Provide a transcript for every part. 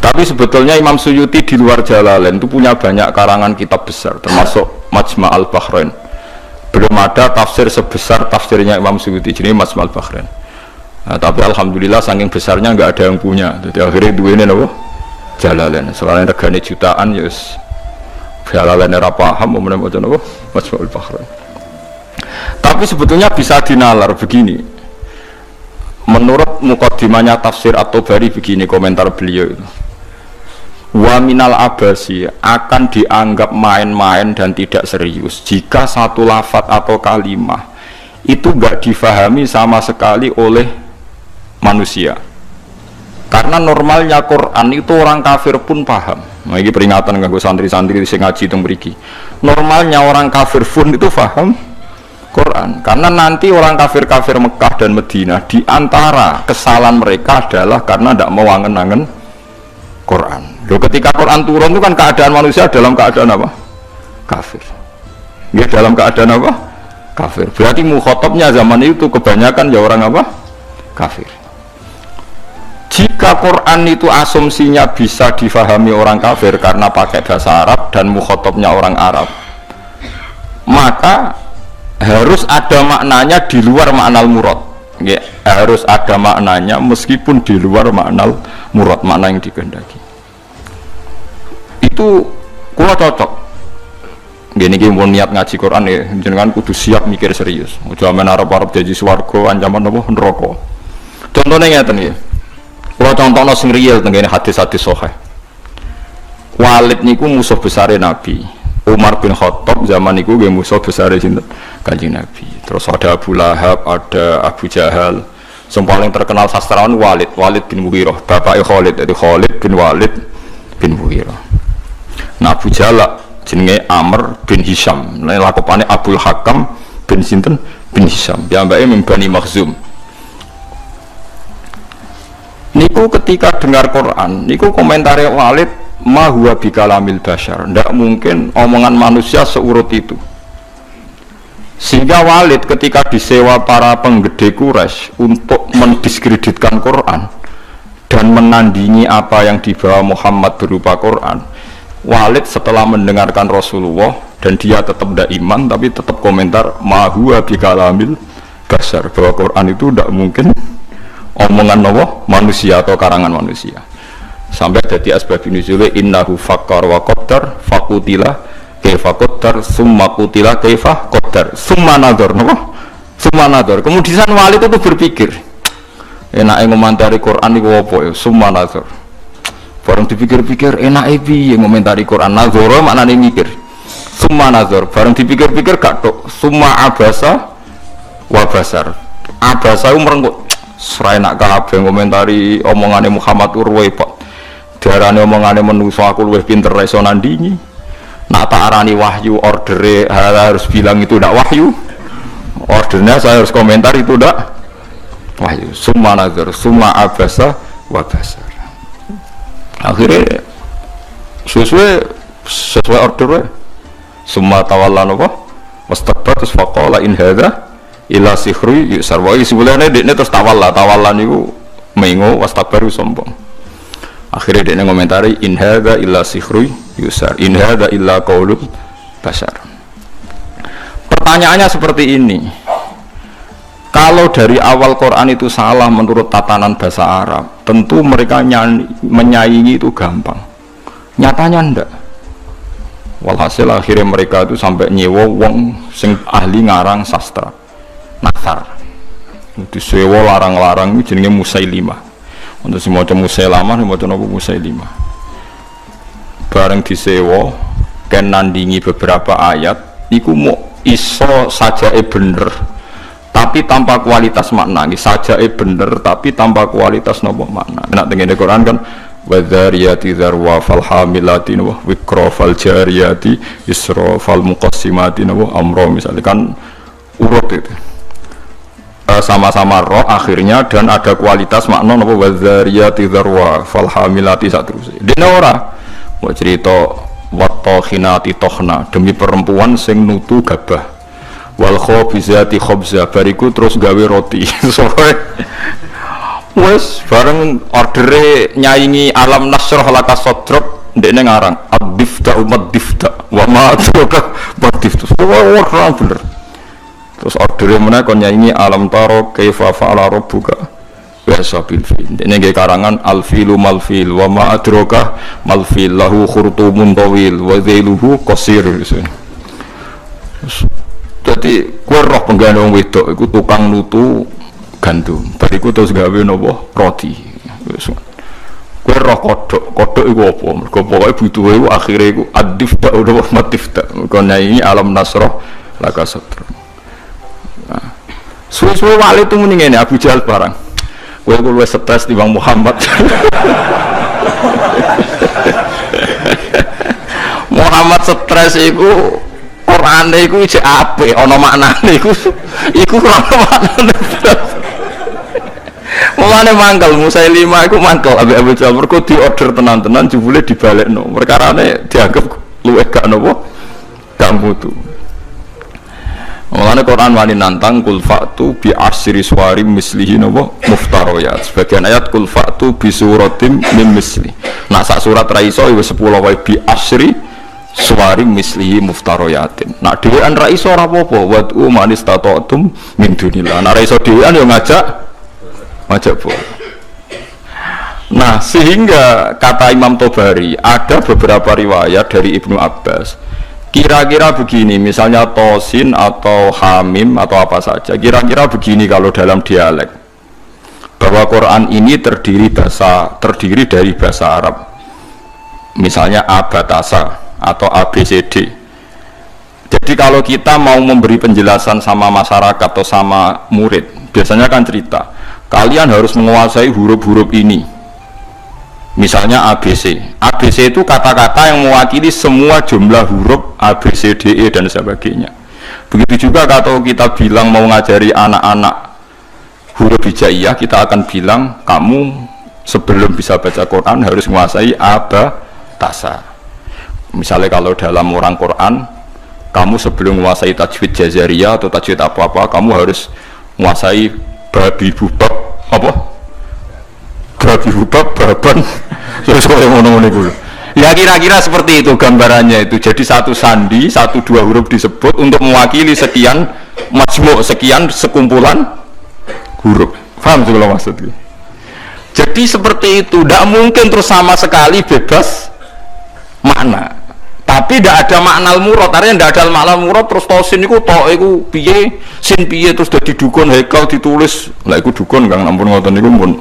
Tapi sebetulnya Imam Suyuti di luar Jalalain itu punya banyak karangan kitab besar, termasuk Majma' al-Bahrain. Belum ada tafsir sebesar tafsirnya Imam Suyuti, jadi Majma' al-Bahrain. Nah, tapi alhamdulillah saking besarnya nggak ada yang punya. Jadi akhirnya dua ini apa? Jalalain. Selain regane jutaan, yes. Jalalain era paham, mau menemukan apa? Majma' al-Bahrain. Tapi sebetulnya bisa dinalar begini. Menurut mukaddimahnya tafsir At-Tabari begini komentar beliau itu. Wa minal abasi akan dianggap main-main dan tidak serius jika satu lafadz atau kalimah itu enggak difahami sama sekali oleh manusia. Karena normalnya Quran itu orang kafir pun paham. Nah, ini peringatan kanggo santri-santri sing ngaji teng mriki. Normalnya orang kafir pun itu paham Quran. Karena nanti orang kafir-kafir Mekah dan Madinah di antara kesalahan mereka adalah karena tidak mau angen-angen Quran. Loh, ketika Quran turun itu kan keadaan manusia dalam keadaan apa? Kafir. Ya, dalam keadaan apa? Kafir. Berarti mukhatabnya zaman itu kebanyakan ya orang apa? Kafir. Jika Quran itu asumsinya bisa difahami orang kafir karena pakai bahasa Arab dan mukhatabnya orang Arab, maka harus ada maknanya di luar maknal murad. Ya, harus ada maknanya meskipun di luar maknal murad, makna yang dikehendaki. Itu kula cocok. Gini mau niat ngaji Quran ya, jenengan kudu siap mikir serius. Aja men arep-arep janji swarga ancaman apa neraka. Contohnya ngeten ya. Kula contohno sing real teng hadis-hadis sahih. Walid niku musuh besar Nabi. Umar bin Khattab zaman niku nggih musuh besar sinten? Kanjeng Nabi. Terus ada Abu Lahab, ada Abu Jahal. Yang paling terkenal sastrawan Walid bin Mughirah, bapaknya Khalid, jadi Khalid bin Walid bin Mughirah. Nah, Abu Jahal jenenge Amr bin Hisham. Nah, lakopane Abdul Hakam bin sinten bin Hisham. Piyambake min Bani Makhzum. Niku ketika dengar Quran, niku komentare Walid, ma huwa bikalamil bashar. Ndak mungkin omongan manusia seurut itu. Sehingga Walid ketika disewa para penggede Quraisy untuk mendiskreditkan Quran dan menandingi apa yang dibawa Muhammad berupa Quran, Walid setelah mendengarkan Rasulullah dan dia tetap tidak iman tapi tetap komentar ma huwa bikalamil bashar, bahwa Quran itu tidak mungkin omongan Allah manusia atau karangan manusia. Sampai jadi asbab nuzul innahu fakkar wa qaddar faqutila kaifa qaddar summa qutila kaifa qaddar summa nadhar napa summa nadhar. Kemudian Walid itu berpikir enake ngomentari Quran iku apa ya summa nadhar. Bareng dipikir-pikir enake piye ngomentari Quran nadhara maknane mikir. Summa nadhar bareng dipikir-pikir gak tok summa abasa wa basar. Abasa merengkut serai nak kabeh ngomentari omongane Muhammad urwepot. Diarani omongane manusa aku luwih pinter iso nandingi. Nak tak arani wahyu ordere harus bilang itu ndak wahyu. Ordernya saya harus komentar itu ndak wahyu. Summa nazar, summa abasa wa basar. Akhirnya sesuai order. Summa tawalla napa? Wastakbar terus faqala in hadza ila sihri yusar. Wa sebenarnya dekne terus tawalla niku mengo wastakbar sombong. Akhirnya dia ngomentari in hadza illa sihru yusar in hadza illa qaulul bashar. Pertanyaannya seperti ini, kalau dari awal Quran itu salah menurut tatanan bahasa Arab, tentu mereka menyaingi itu gampang. Nyatanya ndak. Walhasil akhirnya mereka itu sampai nyewa wong sing ahli ngarang sastra nasar, disewa larang-larang jenenge Musailimah. Untuk semua Musailamah, semua Musailimah. Bareng disewa, ken nandingi beberapa ayat, iku mau iso saja bener, tapi tanpa kualitas makna. Saja bener, tapi tanpa kualitas nopo makna. Nak tengene Quran kan, wadhariyati dzarwa fal hamilati wa wikra fal jariyati isra fal muqassimati wa amra, misalnya kan urut itu. Sama-sama roh akhirnya dan ada kualitas makna napa wadzariyati dzarwa fal hamilati saterusé. Dene ora mau cerita wattokhinati tokhna demi perempuan sing nutu gabah wal khabizati khabza bariku terus gawe roti. Wes bareng ordere nyaingi alam nasroh laka sodrok ndekne ngarang ad-difta umat difta wa ma adraka bad-difta. Ora bener. Terus ordere meneh kon nyaingi alam taro kaifa fa'ala rabbuka biashabil fil. Ndekne nggih karangan al-filu mal fil wa ma adraka mal fil lahu khurtumun tawil wa dhailuhu qasir. Dadi kowe roh penggane wong wedok iku tukang nutu gandum, bariku terus gawe nopo roti. Kowe roh kodhok iku apa? Mergo pokoke butuhe iku akhire iku adif dak utawa matif dak. Mergo ini alam nasroh laka sadr. Nah, suwe-suwe wali itu muni ngene Abu Jahal barang. Kowe ku luwih stres timbang Muhammad. Muhammad stres iku Qur'ane iku isih apik ana maknane iku ora ana maknane. Mulane mangkel Musailimah iku mangkel ambek Abu Jahal mergo diorder tenan-tenan jebule dibalekno. Perkarane dianggap luwih gak napa? Gak mutu. Mulane Quran wani nantang kul fa'tu bi asyri suwarim mislihi napa muftariyat. Sebagian ayat kul fa'tu bi suratim min misli. Nah sak surat ra iso wis 10 wae bi asyri suwarim mislihi muftaroyatin. Nak dhewean ra iso ora apa-apa, wad'u man istata'tum min dunillah. Nak ra iso dhewean yo ngajak boleh. Nah, sehingga kata Imam Tobari ada beberapa riwayat dari Ibnu Abbas. Kira-kira begini, misalnya tosin atau hamim atau apa saja. Kira-kira begini kalau dalam dialek. Bahwa Quran ini terdiri dari bahasa Arab. Misalnya abatasa atau ABCD. Jadi kalau kita mau memberi penjelasan sama masyarakat atau sama murid, biasanya kan cerita, kalian harus menguasai huruf-huruf ini. Misalnya ABC. ABC itu kata-kata yang mewakili semua jumlah huruf A, B, C, D, E dan sebagainya. Begitu juga kalau kita bilang mau ngajari anak-anak huruf hijaiyah, kita akan bilang kamu sebelum bisa baca Quran harus menguasai abatasa. Misalnya kalau dalam orang Quran, kamu sebelum menguasai tajwid jazariyah atau tajwid apa-apa, kamu harus menguasai babi bubab apa? Babi bubab baban. Terus kok yang ngono-ngono iku. Ya kira-kira seperti itu gambarannya itu. Jadi satu sandi, 1-2 huruf disebut untuk mewakili sekian majmu', sekian sekumpulan huruf. Paham sih kalau maksudnya? Jadi seperti itu, tidak mungkin terus sama sekali bebas makna. Tapi tidak ada makna al-murad, artinya tidak ada makna al-murad terus tosin itu piye, sin piye terus dari dukun hekal ditulis, lah itu dukun kang ampun ngoten niku pun.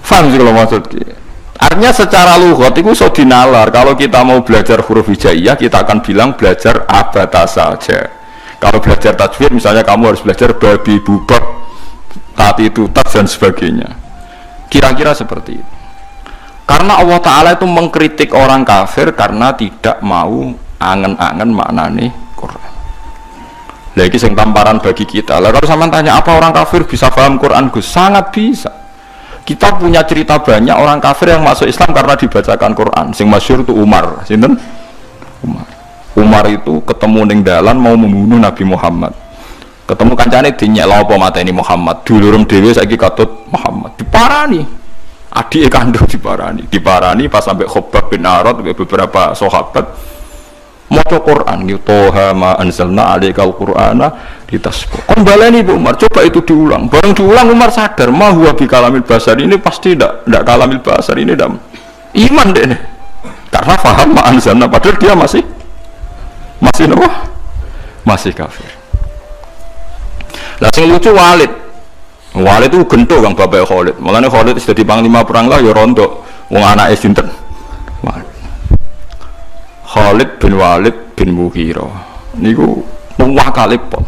Paham sih kalau maksudnya? Artinya secara lughat itu so dinalar. Kalau kita mau belajar huruf hijaiyah, kita akan bilang belajar abatasa saja. Kalau belajar tajwid misalnya kamu harus belajar babi bubak, tati tutas dan sebagainya. Kira-kira seperti itu. Karena Allah Ta'ala itu mengkritik orang kafir karena tidak mau angen-angen maknane Quran. Lagi yang tamparan bagi kita. Lalu kalau sama tanya apa orang kafir bisa paham Quran? Gus, sangat bisa. Kita punya cerita banyak orang kafir yang masuk Islam karena dibacakan Quran. Sing masyhur itu Umar. Sinten? Umar itu ketemu ning dalan mau membunuh Nabi Muhammad. Ketemu kancane dinyek lha apa mateni Muhammad. Dulurem dhewe saiki katut Muhammad. Diparani. Adike kandung diparani pas sampai Khabbab bin Arad beberapa sahabat maca Quran gitu, toha ma anzalna alaikal qur'ana litasqa. Kon baleni Bu Umar, coba itu diulang. Bareng diulang Umar sadar, ma huwa bi kalamil basar, ini pasti ndak kalamil basar, ini ndak iman deh nih. Karena paham ma anzalna, padahal dia masih apa? Masih kafir. Lah sing lucu Walid itu gento kang bapak Khalid. Mulane Khalid sudah di panglima perang lah ya rontok wong anake sinten. Khalid bin Walid bin Mughirah niku nakalipol.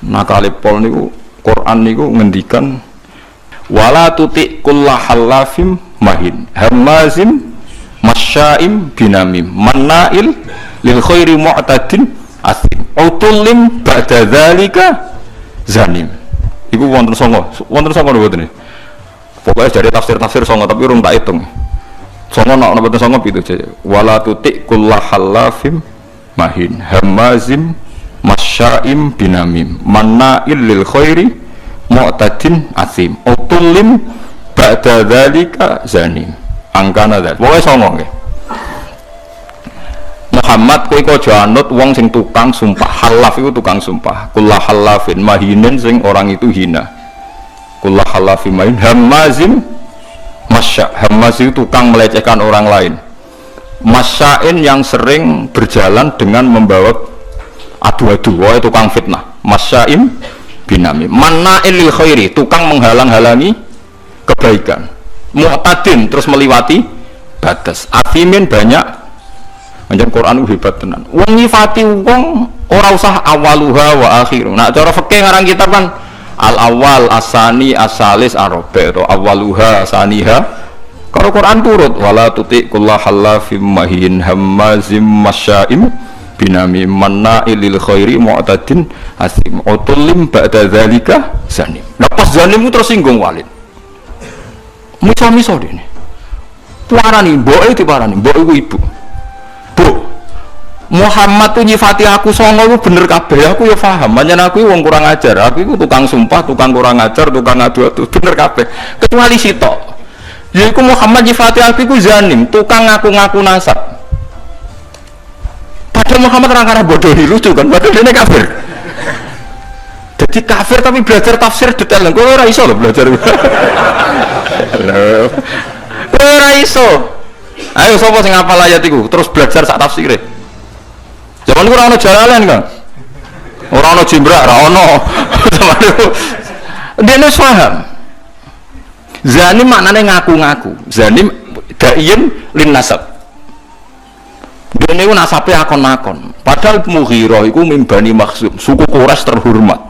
Nakalipol niku Quran niku ngendikan wala tuti kullahallafim mahin hamazim masya'im binamim mannail lil khairi mu'tadin asim utulim ba'da dzalika zanim. Iku wonten songo lho boten. Pokoke dari tafsir songo tapi urung tak hitung. Songo nek boten songo pitu aja. Wala tuti kullahallafim mahin hamazim masya'im binamim mannail lil khairi mu'tadin asim utulim ba'da dzalika zanim angkana dzal pokoke songo nggih Muhammad kowe aja anut wong sing tukang sumpah. Halaf itu tukang sumpah. Kullah halafin mahinin sing orang itu hina. Kullah halafin mahin hamazim masya. Hamaz itu tukang melecehkan orang lain. Masyain yang sering berjalan dengan membawa adu-adu. Wah tukang fitnah. Masyaim binami. Manna'il lil khairi, tukang menghalang-halangi kebaikan. Mu'tadin terus melewati batas. Athimin banyak. Anjen Quran hebat tenan. Wong nyifati wong ora usah awaluha wa akhiru. Nah cara fikih ngarang kitab kan al awal asani asalis arabe atau awaluha asaniha. Kalau Quran turut wala tuti kullah halafim mahin hammazim masyaim binami manna'il lil khairi mu'tadin asim utulim ba'da dzalika zanim. Nah pas zanim itu tersinggung Walid. Miso-miso dene. Tuarani mboke diparani, mbok iku ibu. Bu, Muhammad tuh nyifati aku songo itu bener kabeh, aku ya paham. Banyak aku wong kurang ajar, aku itu tukang sumpah, tukang kurang ajar, tukang adu-adu, bener kabeh. Kecuali sitok, yaitu Muhammad nyifati aku itu zanim, tukang ngaku-ngaku nasab. Padahal Muhammad orang-orang bodoh lucu kan, padahal ini kafir. Jadi kafir tapi belajar tafsir detail, gue ora iso loh belajar. Ora iso. Ayo sapa sing hafal ayat iku terus belajar sak tafsire. Zaman iku ora ono Jalalain kan. Ora ono Jimbrak, ora ono. Dene paham. Zanim maknane ngaku-ngaku. Zanim da'in lin nasab. Dene iku nasabe akon-akon. Padahal Mughirah iku min Bani Makhzum, suku Quraisy terhormat.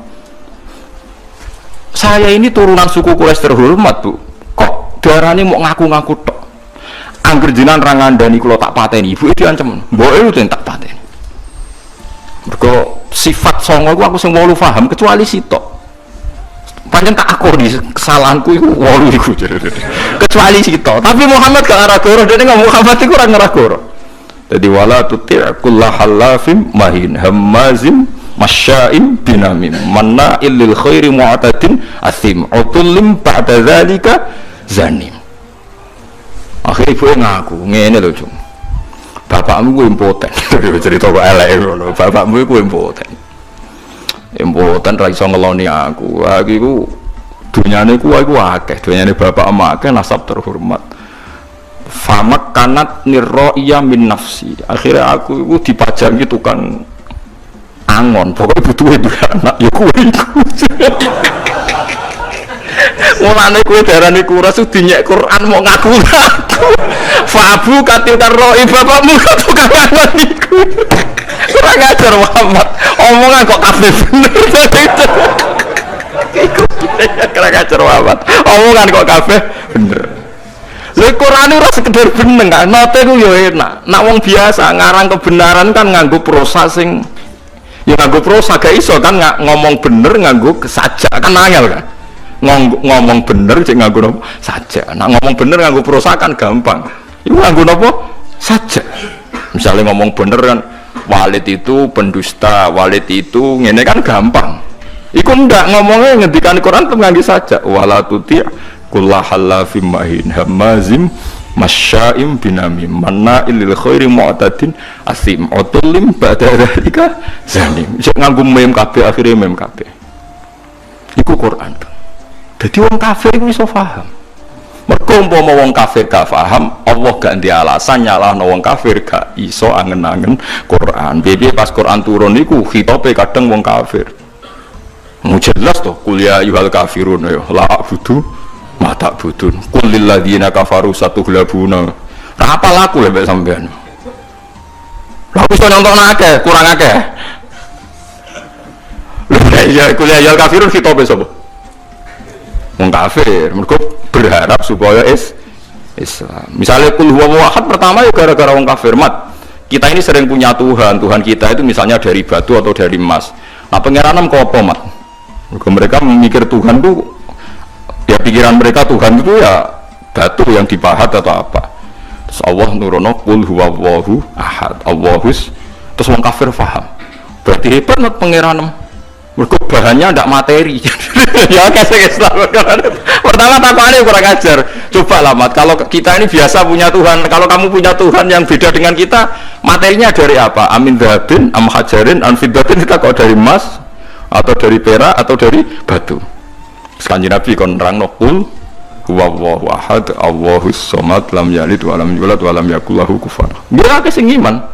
Saya ini turunan suku Quraisy terhormat, Bu. Kok darane mau ngaku-ngaku tok? Angger jenengan ra ngandani kula tak pateni, ibu itu ancam, mboke itu tak pateni. Mergo sifat songo aku sing 8 paham kecuali sitok. Pancen tak akoni kesalahanku iku 8 iku. Kecuali sitok. Tapi Muhammad gak ngaragoro, dene ngomong Muhammad iku ora ngaragoro. Jadi wala tuti' kullahallafim mahin hammazim masyaim binamim manna'il lil khairi mu'tadin asim utulim ba'da dzalika zanim. Akhirnya ibu ngaku, ngene lho Cung. Bapakmu ku impoten. Cerita kok elek ngono. Bapakmu ku impoten. Impoten ra iso ngeloni aku. Aku iku dunyane ku aku akeh, dunyane bapak emak akeh nasab terhormat. Famak kanat nirro'iyah min nafsi. Akhirnya aku iku dipajangi tukang angon. Pokoknya butuh anak ya kuwi iku. Mulane kowe darani kuras dinyek Quran mau ngaku-ngaku. Fabu katil karoi bapakmu tukang angon iku. Kurang ajar Muhammad. Omongan kok kabeh bener itu. Iku kurang ajar Muhammad. Omongan kok kabeh bener. Lha Quran ora sekedar bener kan. Note ku yo enak. Nak wong biasa ngarang kebenaran kan nganggo prosa sing ya nganggo prosa gak iso kan ngomong bener nganggo saja kan angel kan. Ngomong bener cek nganggo saja. Nah ngomong bener nganggo prosa kan gampang. Iku nganggo napa? Saja. Misalnya ngomong bener kan Walid itu pendusta, Walid itu ngene kan gampang. Iku ndak ngomongnya ngendikan Quran tuh nganggo saja. Wala tuti' kullahallafim mahin hamazim masyaim binamim manna'il lil khairi mu'tadin asim utulim ba'da dzalika zanim. Cek nganggo mem kabeh akhire mem kabeh. Iku Quran. Jadi wong kafir itu bisa paham. Mergo umpama wong kafir gak paham, Allah gak ndek alasan nyalahno wong kafir gak iso angen-angen Quran. Piye pas Quran turun niku khitobe kadang wong kafir. Mu jelas to kuliah ayyuhal kafirun ya la budu mata budun. Qul lil ladzina kafaru satughlabuna. Ra apal aku lek sampean. Lah iso nonton akeh, kurang akeh. Lha ya kuliah ayyuhal kafirun khitobe sapa? Wong kafir, mereka berharap supaya Islam. Misalnya kul huwa ahad pertama ya gara-gara wong kafir. Mat, kita ini sering punya Tuhan. Tuhan kita itu misalnya dari batu atau dari emas. Nah pengiranan kok apa mat? Mereka memikir Tuhan itu ya pikiran mereka Tuhan itu ya batu yang dipahat atau apa. Terus Allah nurono kul huwa ahad. Allahus. Terus wong kafir paham. Berarti hebat mat pengiranan. Mergo bahannya ndak materi. Ya kasih pertama takwanya kurang ajar. Coba lah Mat, kalau kita ini biasa punya Tuhan, kalau kamu punya Tuhan yang beda dengan kita, materinya dari apa? Amin dhahabin, am hajarin, am fiddatin, kita kok dari emas atau dari perak atau dari batu. Kanjeng Nabi kon nerangno qul huwallahu ahad, Allahus somad, lam yalid wa lam yulad wa lam yakul lahu kufuwan. Dia akeh sing iman.